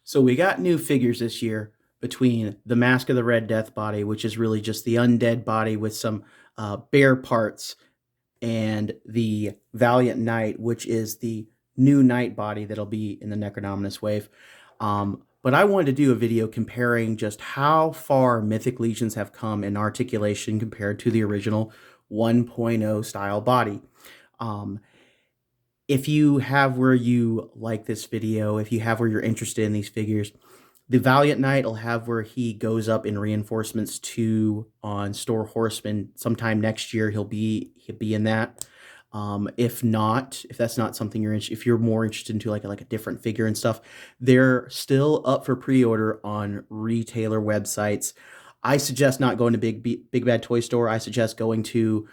So we got new figures this year between the Mask of the Red Death body, which is really just the undead body with some bear parts, and the Valiant Knight, which is the new Knight body that'll be in the Necronominous wave. But I wanted to do a video comparing just how far Mythic Legions have come in articulation compared to the original 1.0 style body. Um, if you have where you like this video, if you have where you're interested in these figures, the Valiant Knight will have where he goes up in reinforcements 2 on Store Horseman sometime next year. He'll be in that. If not, if that's not something you're interested, if you're more interested into like a different figure and stuff, they're still up for pre-order on retailer websites. I suggest not going to Big Bad Toy Store. I suggest going to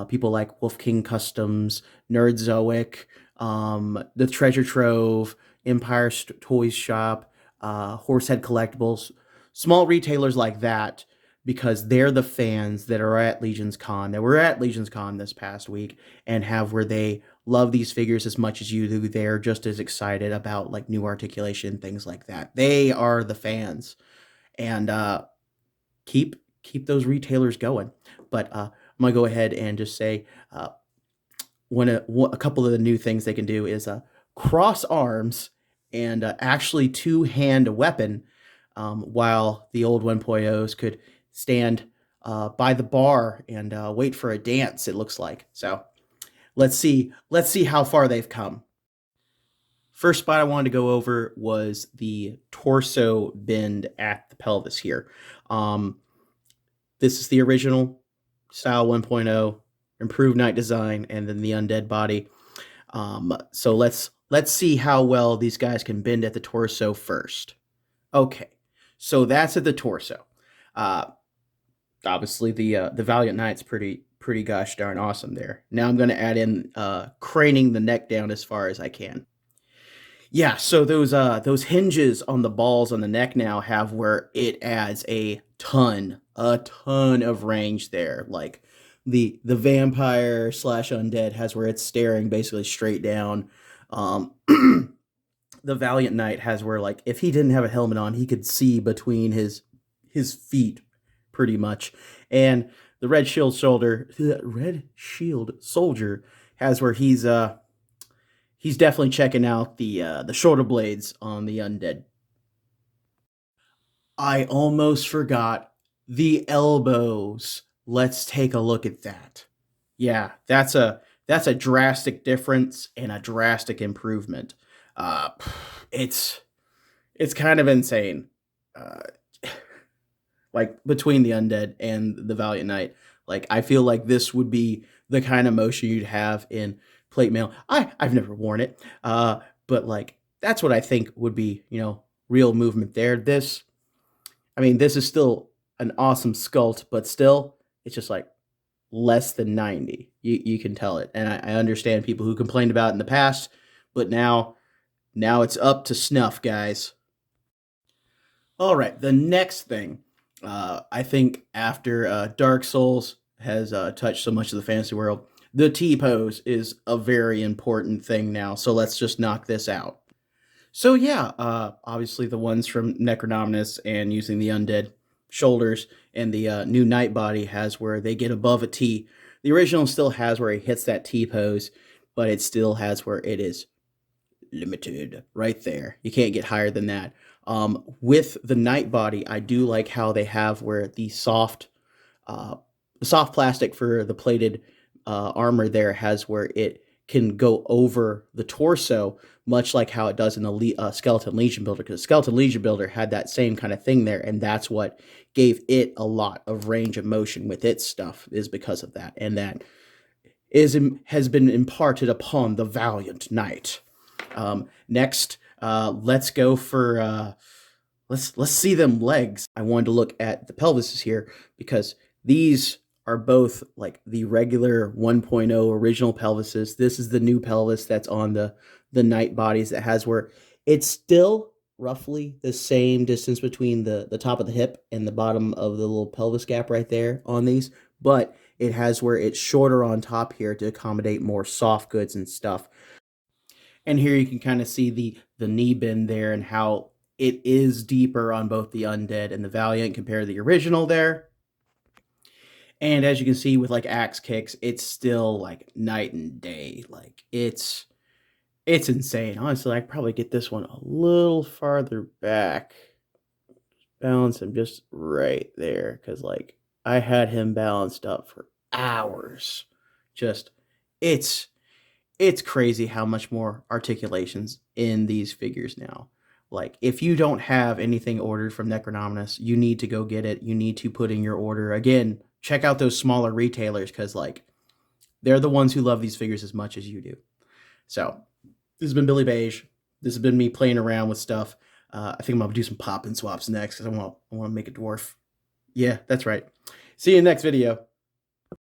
people like Wolf King Customs, Nerdzoic, the Treasure Trove, Empire Toys Shop, Horsehead Collectibles, small retailers like that, because they're the fans that are at Legions Con, that were at Legions Con this past week, and have where they love these figures as much as you do. They're just as excited about like new articulation, things like that. They are the fans, and keep those retailers going. But I'm gonna go ahead and just say a couple of the new things they can do is cross arms and actually two-hand weapon, while the old 1.0s could stand by the bar and wait for a dance, it looks like. So let's see how far they've come. First spot I wanted to go over was the torso bend at the pelvis here. This is the original style 1.0, improved Knight design, and then the undead body. So let's see how well these guys can bend at the torso first. Okay, so that's at the torso. Obviously the Valiant Knight's pretty gosh darn awesome there. Now I'm going to add in craning the neck down as far as I can. Yeah, so those hinges on the balls on the neck now have where it adds a ton of range there. Like the vampire slash undead has where it's staring basically straight down. The Valiant Knight has where, like, if he didn't have a helmet on, he could see between his feet pretty much. And the Red Shield Soldier has where he's definitely checking out the shoulder blades on the undead. I almost forgot the elbows. Let's take a look at that. Yeah, that's a drastic difference and a drastic improvement. It's kind of insane. Like between the undead and the Valiant Knight, like I feel like this would be the kind of motion you'd have in plate mail. I've never worn it, but like that's what I think would be real movement there. This is still an awesome sculpt, but still it's just like less than 90. You can tell it, and I understand people who complained about it in the past, but now it's up to snuff, guys. All right, the next thing, I think after Dark Souls has touched so much of the fantasy world, the T-pose is a very important thing now, so let's just knock this out. So yeah, obviously the ones from Necronominous and using the undead shoulders, and the new Knight body has where they get above a T. The original still has where it hits that T-pose, but it still has where it is limited right there. You can't get higher than that. With the Knight body, I do like how they have where the soft plastic for the plated armor there has where it can go over the torso, much like how it does in the Skeleton Legion Builder, because Skeleton Legion Builder had that same kind of thing there, and that's what gave it a lot of range of motion with its stuff, is because of that, and that has been imparted upon the Valiant Knight. Next, let's go for let's see them legs. I wanted to look at the pelvises here because these are both like the regular 1.0 original pelvises. This is the new pelvis that's on the Knight bodies that has where it's still roughly the same distance between the top of the hip and the bottom of the little pelvis gap right there on these, but it has where it's shorter on top here to accommodate more soft goods and stuff. And here you can kind of see the knee bend there and how it is deeper on both the Undead and the Valiant compared to the original there. And as you can see with like axe kicks, it's still like night and day. Like it's insane. Honestly, I could probably get this one a little farther back. Balance him just right there, because like I had him balanced up for hours. Just it's crazy how much more articulations in these figures now. Like, if you don't have anything ordered from Necronominus, you need to go get it. You need to put in your order. Again, check out those smaller retailers, because like they're the ones who love these figures as much as you do. So this has been Billy Beige. This has been me playing around with stuff. I think I'm gonna do some pop and swaps next, because I want to make a dwarf. Yeah, that's right. See you in the next video.